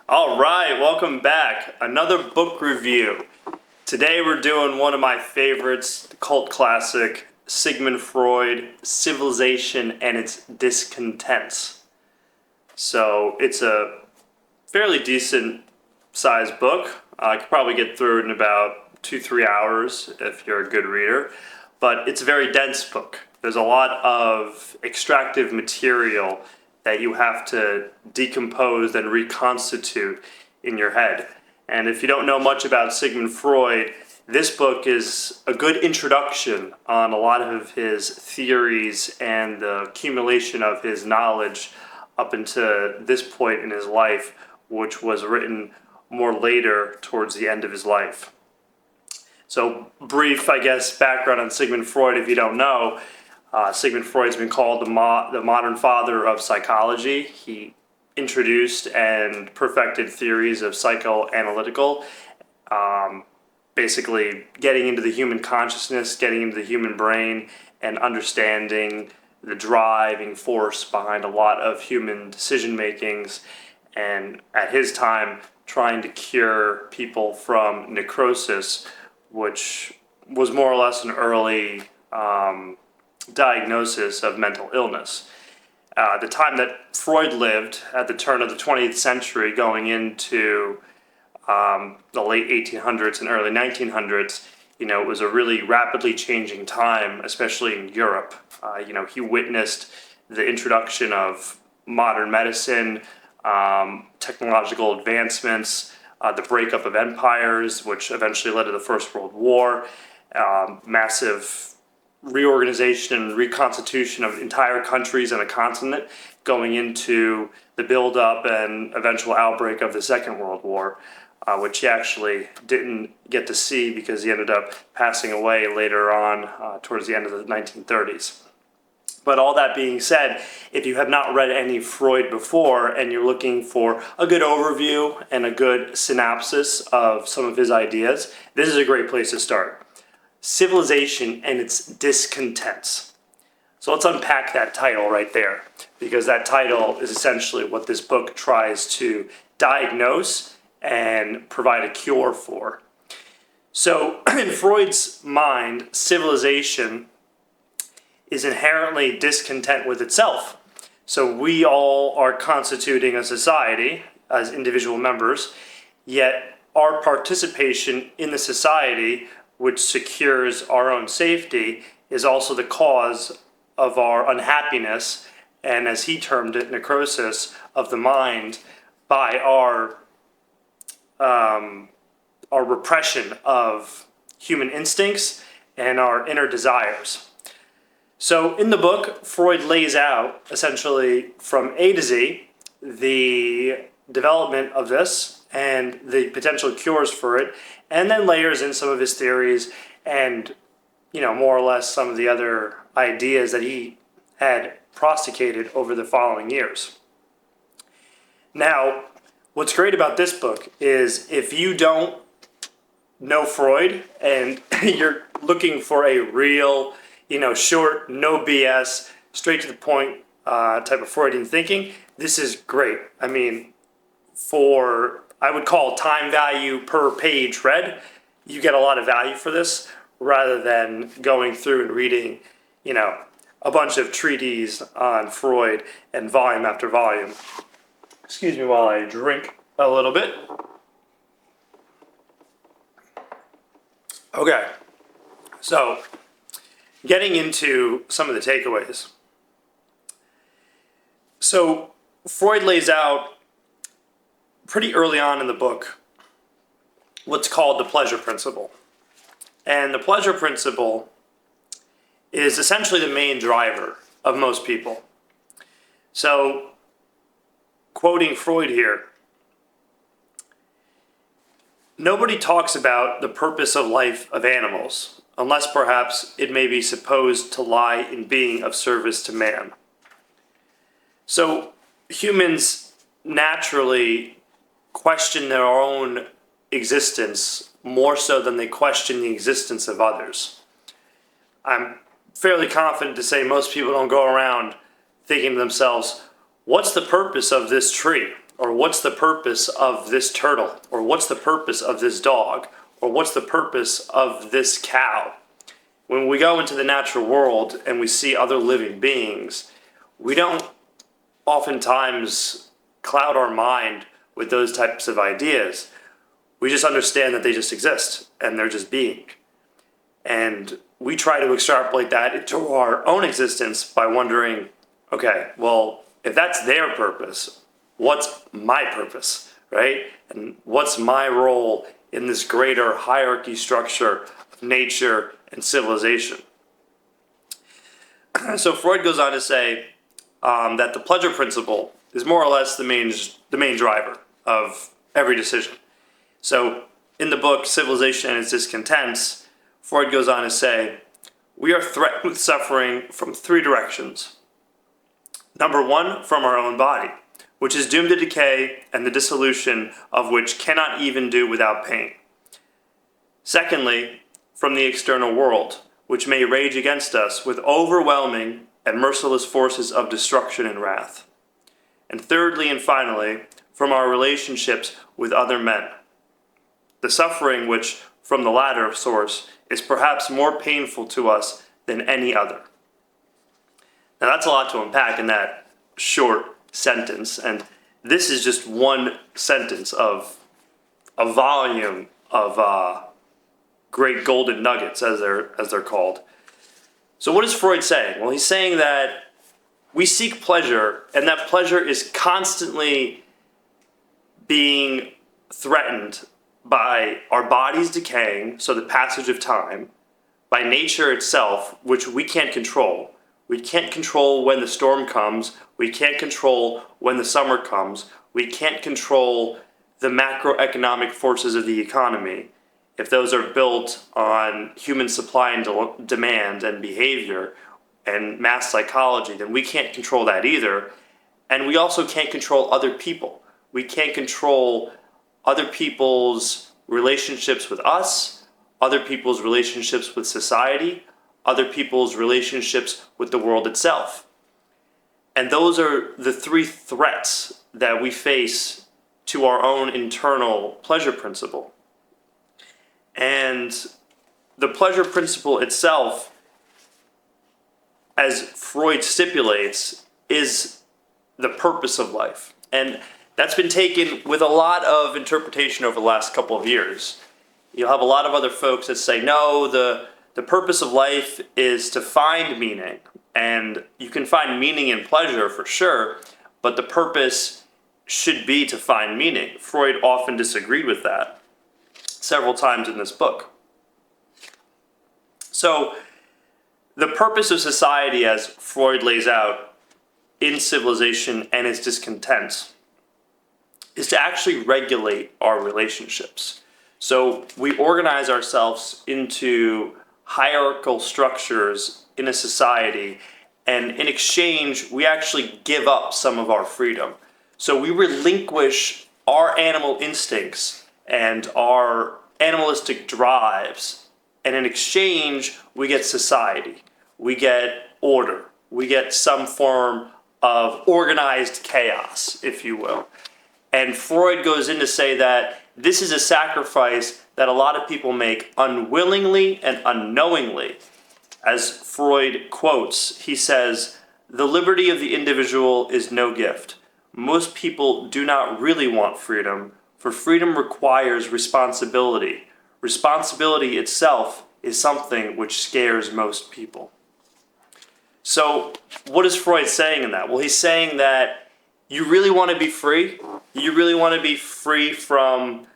All right, welcome back. Another book review. Today we're doing one of my favorites, the cult classic, Sigmund Freud, Civilization and Its Discontents. So it's a fairly decent sized book. I could probably get through it in about 2-3 hours if you're a good reader, but it's a very dense book. There's a lot of extractive material that you have to decompose and reconstitute in your head. And if you don't know much about Sigmund Freud, this book is a good introduction on a lot of his theories and the accumulation of his knowledge up until this point in his life, which was written more later towards the end of his life. So brief, I guess, background on Sigmund Freud if you don't know. Sigmund Freud's been called the modern father of psychology. He introduced and perfected theories of psychoanalytical, basically getting into the human consciousness, getting into the human brain, and understanding the driving force behind a lot of human decision makings, and at his time trying to cure people from necrosis, which was more or less an early diagnosis of mental illness. The time that Freud lived, at the turn of the 20th century, going into the late 1800s and early 1900s, it was a really rapidly changing time, especially in Europe. He witnessed the introduction of modern medicine, technological advancements, the breakup of empires, which eventually led to the First World War, massive reorganization and reconstitution of entire countries and a continent, going into the buildup and eventual outbreak of the Second World War, which he actually didn't get to see because he ended up passing away later on towards the end of the 1930s. But all that being said, if you have not read any Freud before and you're looking for a good overview and a good synopsis of some of his ideas, this is a great place to start. Civilization and Its Discontents. So let's unpack that title right there, because that title is essentially what this book tries to diagnose and provide a cure for. So in Freud's mind, civilization is inherently discontent with itself. So we all are constituting a society as individual members, yet our participation in the society, which secures our own safety, is also the cause of our unhappiness, and as he termed it, necrosis of the mind, by our repression of human instincts and our inner desires. So in the book, Freud lays out, essentially from A to Z, the development of this and the potential cures for it, and then layers in some of his theories and, more or less some of the other ideas that he had prosecuted over the following years. Now, what's great about this book is if you don't know Freud and you're looking for a real, short, no BS, straight to the point type of Freudian thinking, this is great. I mean, I would call time value per page read, you get a lot of value for this, rather than going through and reading, a bunch of treatises on Freud and volume after volume. Excuse me while I drink a little bit. Okay, so getting into some of the takeaways. So Freud lays out pretty early on in the book what's called the pleasure principle. And the pleasure principle is essentially the main driver of most people. So, quoting Freud here, nobody talks about the purpose of life of animals, unless perhaps it may be supposed to lie in being of service to man. So, humans naturally question their own existence more so than they question the existence of others. I'm fairly confident to say most people don't go around thinking to themselves, what's the purpose of this tree? or what's the purpose of this turtle, or what's the purpose of this dog, or what's the purpose of this cow. When we go into the natural world and we see other living beings, we don't oftentimes cloud our mind with those types of ideas. We just understand that they just exist and they're just being. And we try to extrapolate that into our own existence by wondering, okay, well, if that's their purpose, what's my purpose, right? And what's my role in this greater hierarchy structure of nature and civilization? So Freud goes on to say that the pleasure principle is more or less the main driver of every decision. So in the book Civilization and Its Discontents, Freud goes on to say, we are threatened with suffering from three directions. Number one, from our own body, which is doomed to decay and the dissolution of which cannot even do without pain. Secondly, from the external world, which may rage against us with overwhelming and merciless forces of destruction and wrath. And thirdly and finally, from our relationships with other men. The suffering which, from the latter source, is perhaps more painful to us than any other. Now that's a lot to unpack in that short sentence, and this is just one sentence of a volume of great golden nuggets, as they're called. So what is Freud saying? Well, he's saying that we seek pleasure, and that pleasure is constantly being threatened by our bodies decaying, so the passage of time, by nature itself, which we can't control. We can't control when the storm comes. We can't control when the summer comes. We can't control the macroeconomic forces of the economy. If those are built on human supply and demand and behavior and mass psychology, then we can't control that either. And we also can't control other people. We can't control other people's relationships with us, other people's relationships with society, other people's relationships with the world itself. And those are the three threats that we face to our own internal pleasure principle. And the pleasure principle itself, as Freud stipulates, is the purpose of life. And that's been taken with a lot of interpretation over the last couple of years. You'll have a lot of other folks that say, no, the purpose of life is to find meaning. And you can find meaning in pleasure for sure, but the purpose should be to find meaning. Freud often disagreed with that several times in this book. So the purpose of society, as Freud lays out in Civilization and Its Discontents, is to actually regulate our relationships. So we organize ourselves into hierarchical structures in a society, and in exchange, we actually give up some of our freedom. So we relinquish our animal instincts and our animalistic drives, and in exchange, we get society, we get order, we get some form of organized chaos, if you will. And Freud goes in to say that this is a sacrifice that a lot of people make unwillingly and unknowingly. As Freud quotes, he says, "The liberty of the individual is no gift. Most people do not really want freedom, for freedom requires responsibility. Responsibility itself is something which scares most people." So what is Freud saying in that? Well, he's saying that you really want to be free? You really want to be free from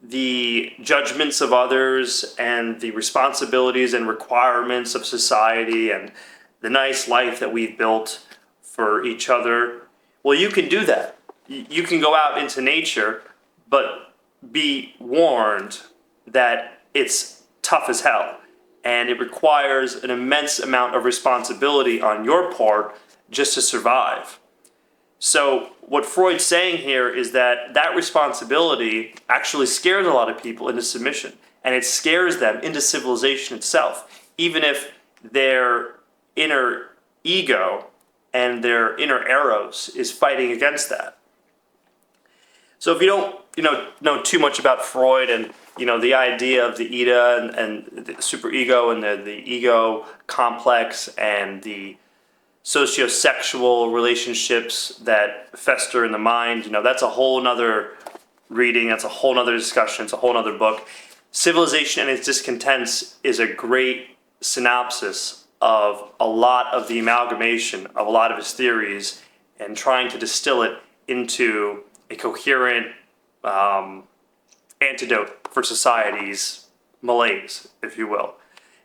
the judgments of others and the responsibilities and requirements of society and the nice life that we've built for each other? Well, you can do that. You can go out into nature, but be warned that it's tough as hell. And it requires an immense amount of responsibility on your part just to survive. So what Freud's saying here is that that responsibility actually scares a lot of people into submission, and it scares them into civilization itself, even if their inner ego and their inner eros is fighting against that. So if you don't, know too much about Freud and the idea of the ida and the superego and the ego complex and the sociosexual relationships that fester in the mind, that's a whole nother reading, that's a whole nother discussion, it's a whole nother book. Civilization and Its Discontents is a great synopsis of a lot of the amalgamation of a lot of his theories and trying to distill it into a coherent antidote for society's malaise, if you will.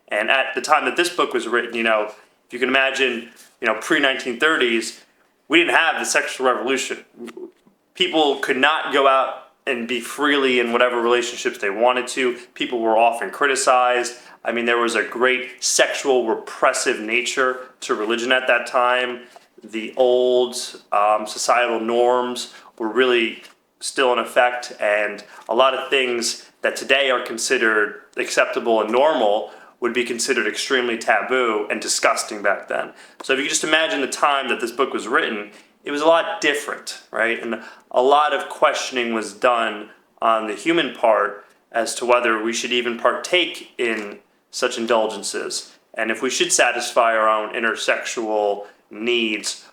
And at the time that this book was written, if you can imagine, pre-1930s, we didn't have the sexual revolution. People could not go out and be freely in whatever relationships they wanted to. People were often criticized. I mean, there was a great sexual repressive nature to religion at that time. The old societal norms were really still in effect, and a lot of things that today are considered acceptable and normal would be considered extremely taboo and disgusting back then. So if you just imagine the time that this book was written, it was a lot different, right? And a lot of questioning was done on the human part as to whether we should even partake in such indulgences, and if we should satisfy our own intersexual needs,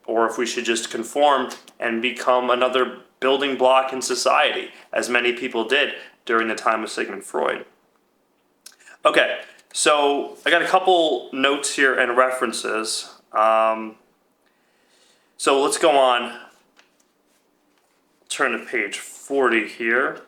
or if we should just conform and become another building block in society, as many people did during the time of Sigmund Freud. Okay, so I got a couple notes here and references. So let's go on. Turn to page 40 here.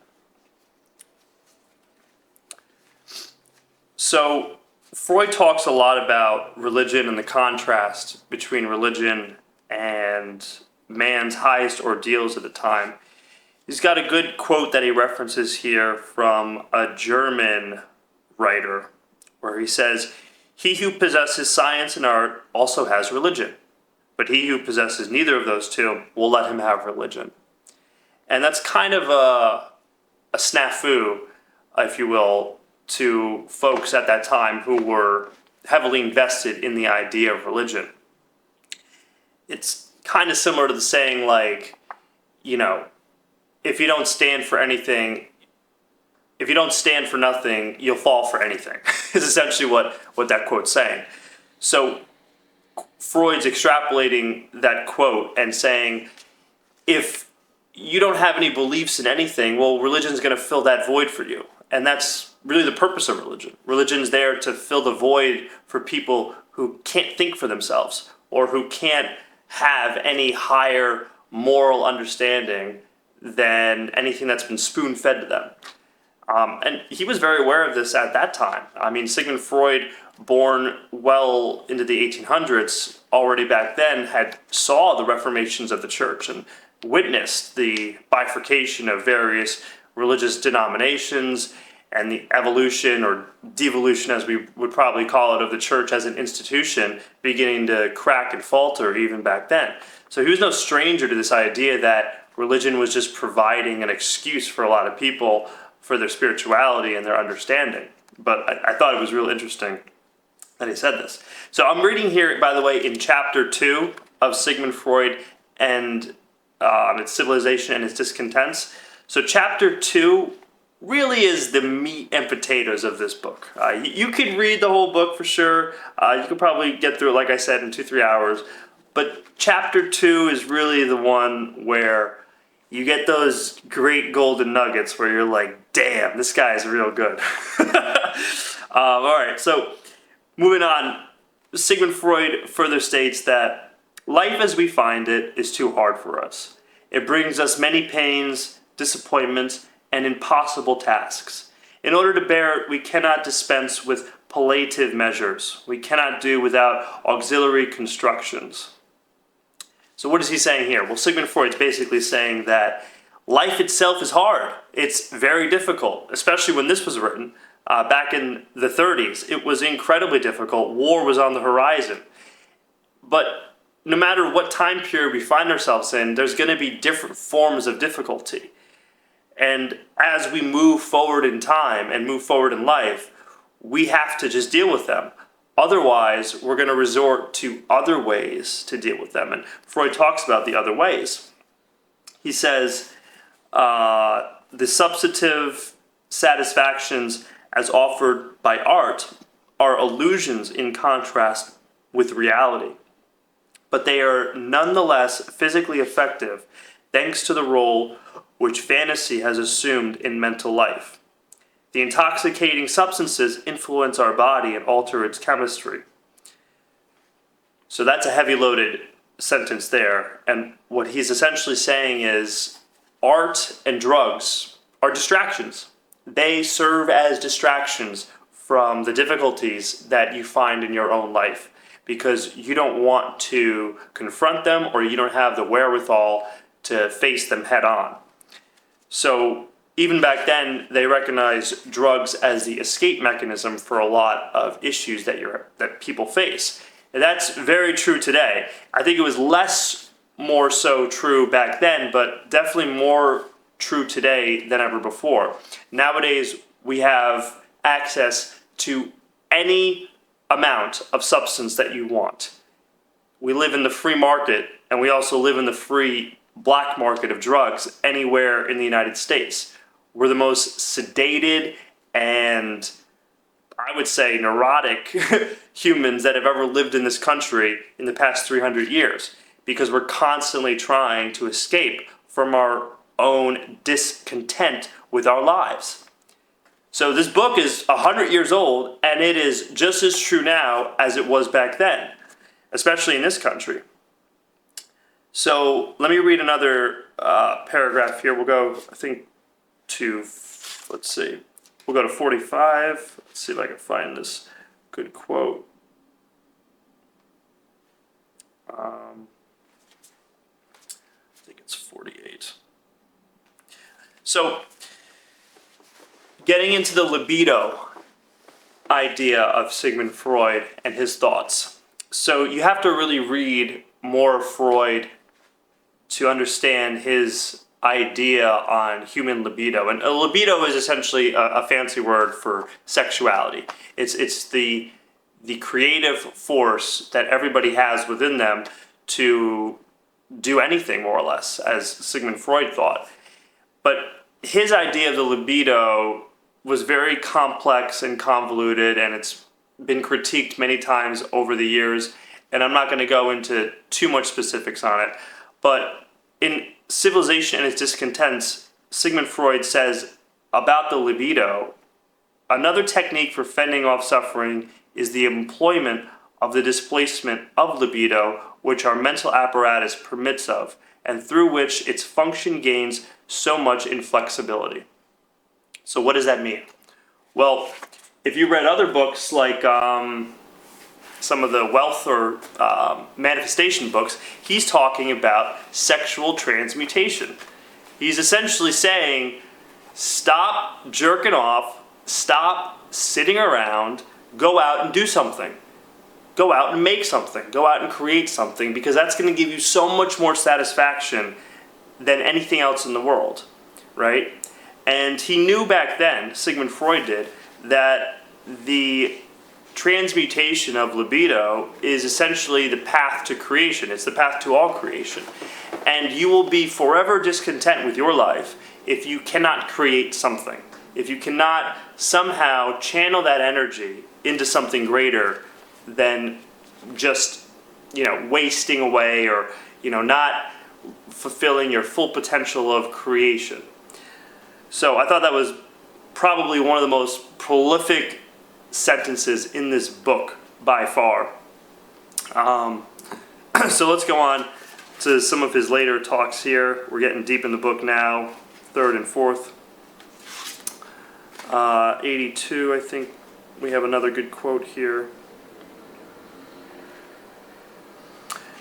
So Freud talks a lot about religion and the contrast between religion and man's highest ordeals at the time. He's got a good quote that he references here from a German writer, where he says, "He who possesses science and art also has religion, but he who possesses neither of those two will let him have religion." And that's kind of a snafu, if you will, to folks at that time who were heavily invested in the idea of religion. It's kind of similar to the saying, like, if you don't stand for anything, if you don't stand for nothing, you'll fall for anything, is essentially what that quote's saying. So Freud's extrapolating that quote and saying, if you don't have any beliefs in anything, well, religion's going to fill that void for you. And that's really the purpose of religion. Religion's there to fill the void for people who can't think for themselves or who can't have any higher moral understanding than anything that's been spoon-fed to them. And he was very aware of this at that time. I mean, Sigmund Freud, born well into the 1800s, already back then saw the reformations of the church and witnessed the bifurcation of various religious denominations and the evolution or devolution, as we would probably call it, of the church as an institution beginning to crack and falter even back then. So he was no stranger to this idea that religion was just providing an excuse for a lot of people for their spirituality and their understanding. But I thought it was real interesting that he said this. So I'm reading here, by the way, in chapter 2 of Sigmund Freud and its Civilization and Its Discontents. So chapter 2 really is the meat and potatoes of this book. You could read the whole book for sure. You could probably get through it, like I said, in 2-3 hours. But chapter 2 is really the one where you get those great golden nuggets where you're like, damn, this guy is real good. All right, so moving on. Sigmund Freud further states that life as we find it is too hard for us. It brings us many pains, disappointments, and impossible tasks. In order to bear it, we cannot dispense with palliative measures. We cannot do without auxiliary constructions. So what is he saying here? Well, Sigmund Freud's basically saying that life itself is hard. It's very difficult, especially when this was written back in the 30s. It was incredibly difficult. War was on the horizon. But no matter what time period we find ourselves in, there's going to be different forms of difficulty. And as we move forward in time and move forward in life, we have to just deal with them. Otherwise, we're going to resort to other ways to deal with them. And Freud talks about the other ways. He says, the substantive satisfactions as offered by art are illusions in contrast with reality, but they are nonetheless physically effective thanks to the role which fantasy has assumed in mental life. The intoxicating substances influence our body and alter its chemistry. So that's a heavy loaded sentence there, and what he's essentially saying is art and drugs are distractions. They serve as distractions from the difficulties that you find in your own life because you don't want to confront them or you don't have the wherewithal to face them head on. So even back then, they recognized drugs as the escape mechanism for a lot of issues that people face. And that's very true today. I think it was more so true back then, but definitely more true today than ever before. Nowadays, we have access to any amount of substance that you want. We live in the free market, and we also live in the free black market of drugs anywhere in the United States. We're the most sedated and, I would say, neurotic humans that have ever lived in this country in the past 300 years because we're constantly trying to escape from our own discontent with our lives. So this book is 100 years old, and it is just as true now as it was back then, especially in this country. So let me read another paragraph here. We'll go, I think, to, we'll go to 45. Let's see if I can find this good quote. I think it's 48. So, getting into the libido idea of Sigmund Freud and his thoughts. So you have to really read more of Freud to understand his idea on human libido. And a libido is essentially a fancy word for sexuality. It's the creative force that everybody has within them to do anything, more or less, as Sigmund Freud thought. But his idea of the libido was very complex and convoluted, and it's been critiqued many times over the years, and I'm not going to go into too much specifics on it. But in Civilization and Its Discontents, Sigmund Freud says about the libido, another technique for fending off suffering is the employment of the displacement of libido, which our mental apparatus permits of, and through which its function gains so much inflexibility. So what does that mean? Well, if you read other books like some of the wealth or manifestation books, he's talking about sexual transmutation. He's essentially saying, stop jerking off, stop sitting around, go out and do something. Go out and make something. Go out and create something, because that's going to give you so much more satisfaction than anything else in the world, right? And he knew back then, Sigmund Freud did, that the transmutation of libido is essentially the path to creation. It's the path to all creation. And you will be forever discontent with your life if you cannot create something. If you cannot somehow channel that energy into something greater than just, wasting away or, not fulfilling your full potential of creation. So I thought that was probably one of the most prolific sentences in this book by far. So let's go on to some of his later talks here. We're getting deep in the book now, third and fourth. 82, I think we have another good quote here.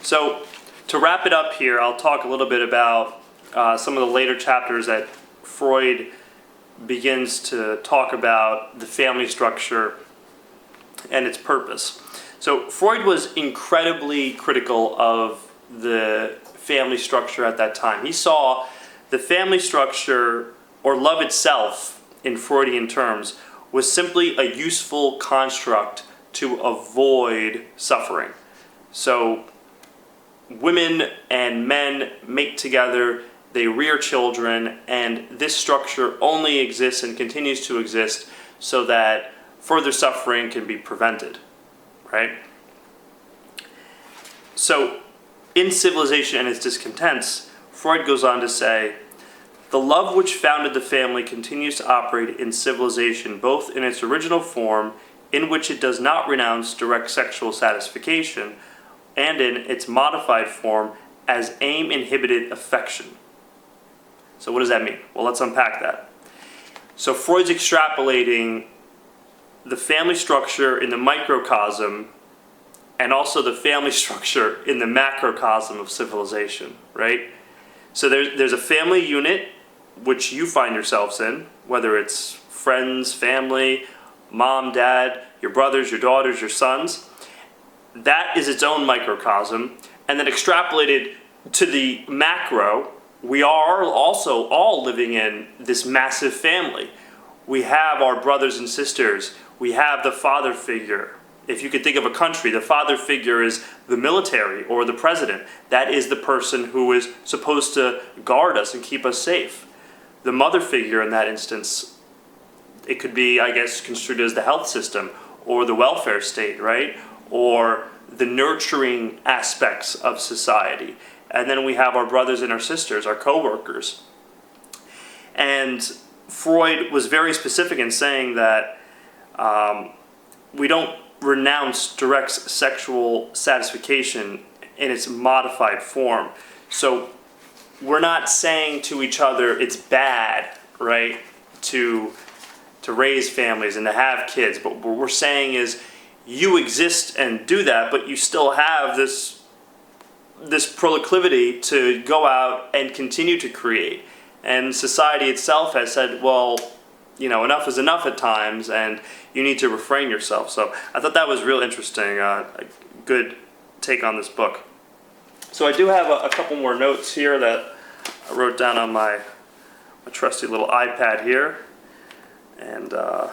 So to wrap it up here, I'll talk a little bit about some of the later chapters that Freud begins to talk about the family structure and its purpose. So Freud was incredibly critical of the family structure at that time. He saw the family structure, or love itself in Freudian terms, was simply a useful construct to avoid suffering. So women and men mate together, they rear children, and this structure only exists and continues to exist so that further suffering can be prevented, right? So, in Civilization and Its Discontents, Freud goes on to say, the love which founded the family continues to operate in civilization both in its original form, in which it does not renounce direct sexual satisfaction, and in its modified form as aim-inhibited affection. So what does that mean? Well, let's unpack that. So Freud's extrapolating the family structure in the microcosm and also the family structure in the macrocosm of civilization, right? So there's a family unit which you find yourselves in, whether it's friends, family, mom, dad, your brothers, your daughters, your sons. That is its own microcosm. And then extrapolated to the macro, we are also all living in this massive family. We have our brothers and sisters. We have the father figure. If you could think of a country, the father figure is the military or the president. That is the person who is supposed to guard us and keep us safe. The mother figure in that instance, it could be, I guess, construed as the health system or the welfare state, right? Or the nurturing aspects of society. And then we have our brothers and our sisters, our co-workers. And Freud was very specific in saying that we don't renounce direct sexual satisfaction in its modified form. So we're not saying to each other it's bad, right, to raise families and to have kids, but what we're saying is you exist and do that, but you still have this proclivity to go out and continue to create. And society itself has said, well, you know, enough is enough at times, and you need to refrain yourself. So I thought that was real interesting, a good take on this book. So I do have a couple more notes here that I wrote down on my trusty little iPad here. And I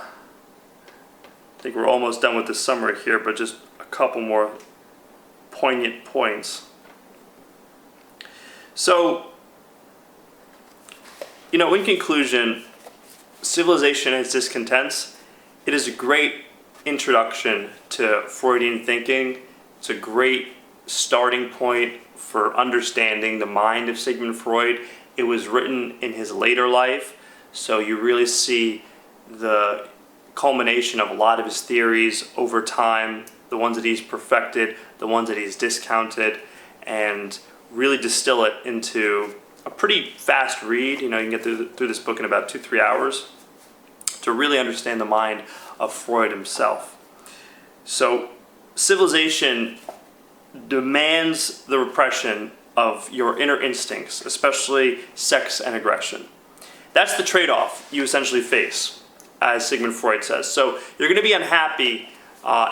think we're almost done with this summary here, but just a couple more poignant points. So, you know, in conclusion, Civilization and Its Discontents, it is a great introduction to Freudian thinking. It's a great starting point for understanding the mind of Sigmund Freud. It was written in his later life, so you really see the culmination of a lot of his theories over time, the ones that he's perfected, the ones that he's discounted, and really distill it into a pretty fast read. You know, you can get through this book in about 2-3 hours to really understand the mind of Freud himself. So, Civilization demands the repression of your inner instincts, especially sex and aggression. That's the trade-off you essentially face, as Sigmund Freud says. So you're going to be unhappy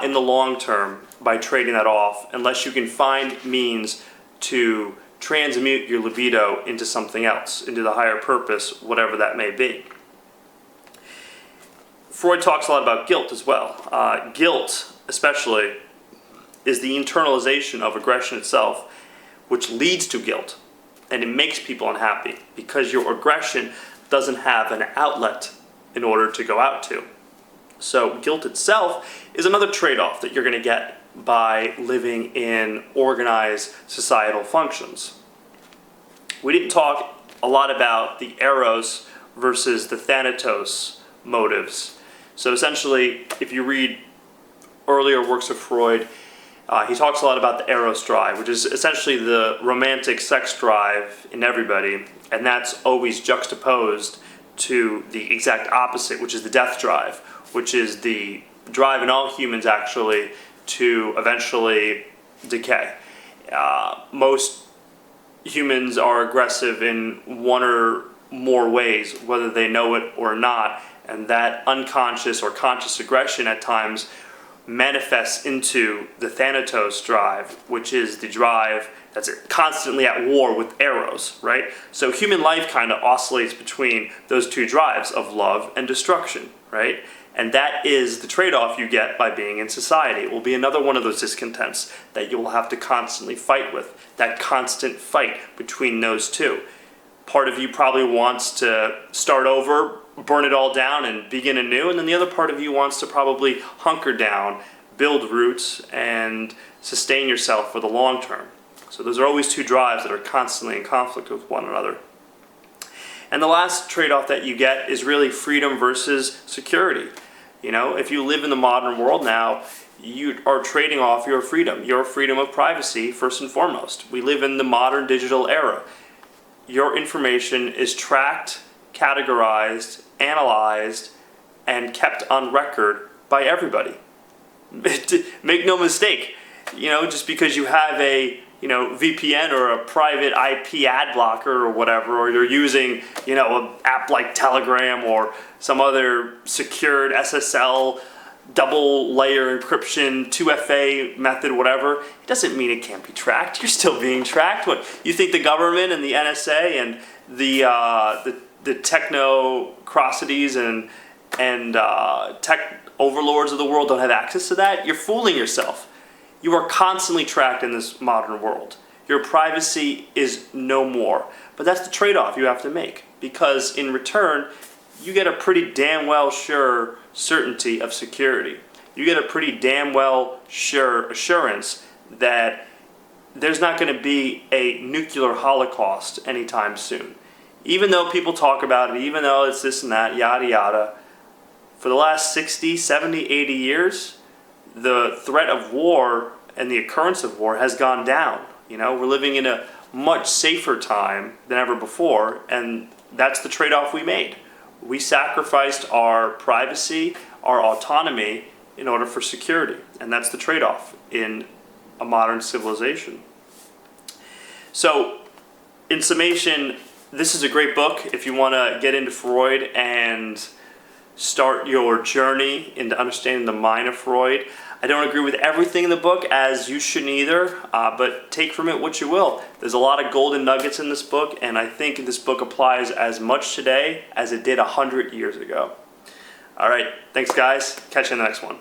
in the long term by trading that off unless you can find means to transmute your libido into something else, into the higher purpose, whatever that may be. Freud talks a lot about guilt as well. Guilt, especially, is the internalization of aggression itself, which leads to guilt. And it makes people unhappy because your aggression doesn't have an outlet in order to go out to. So guilt itself is another trade-off that you're going to get by living in organized societal functions. We didn't talk a lot about the eros versus the thanatos motives. So essentially, if you read earlier works of Freud, he talks a lot about the eros drive, which is essentially the romantic sex drive in everybody, and that's always juxtaposed to the exact opposite, which is the death drive, which is the drive in all humans actually to eventually decay. Most humans are aggressive in one or more ways, whether they know it or not, and that unconscious or conscious aggression at times manifests into the thanatos drive, which is the drive that's constantly at war with eros, right? So human life kind of oscillates between those two drives of love and destruction, right? And that is the trade-off you get by being in society. It will be another one of those discontents that you will have to constantly fight with, that constant fight between those two. Part of you probably wants to start over, burn it all down and begin anew, and then the other part of you wants to probably hunker down, build roots, and sustain yourself for the long term. So those are always two drives that are constantly in conflict with one another. And the last trade-off that you get is really freedom versus security. You know, if you live in the modern world now, you are trading off your freedom of privacy first and foremost. We live in the modern digital era. Your information is tracked, categorized, analyzed, and kept on record by everybody. Make no mistake, you know, just because you have a VPN or a private IP ad blocker or whatever, or you're using, an app like Telegram or some other secured SSL double layer encryption 2FA method, whatever, it doesn't mean it can't be tracked. You're still being tracked. What, you think the government and the NSA and the technocracies and tech overlords of the world don't have access to that? You're fooling yourself. You are constantly tracked in this modern world. Your privacy is no more. But that's the trade-off you have to make, because in return, you get a pretty damn well sure certainty of security. You get a pretty damn well sure assurance that there's not going to be a nuclear holocaust anytime soon. Even though people talk about it, even though it's this and that, yada yada, for the last 60, 70, 80 years, the threat of war and the occurrence of war has gone down. We're living in a much safer time than ever before, and that's the trade-off we made. We sacrificed our privacy, our autonomy, in order for security, and that's the trade-off in a modern civilization. So, in summation, this is a great book if you want to get into Freud and start your journey into understanding the mind of Freud. I don't agree with everything in the book, as you shouldn't either, but take from it what you will. There's a lot of golden nuggets in this book, and I think this book applies as much today as it did 100 years ago. All right, thanks guys. Catch you in the next one.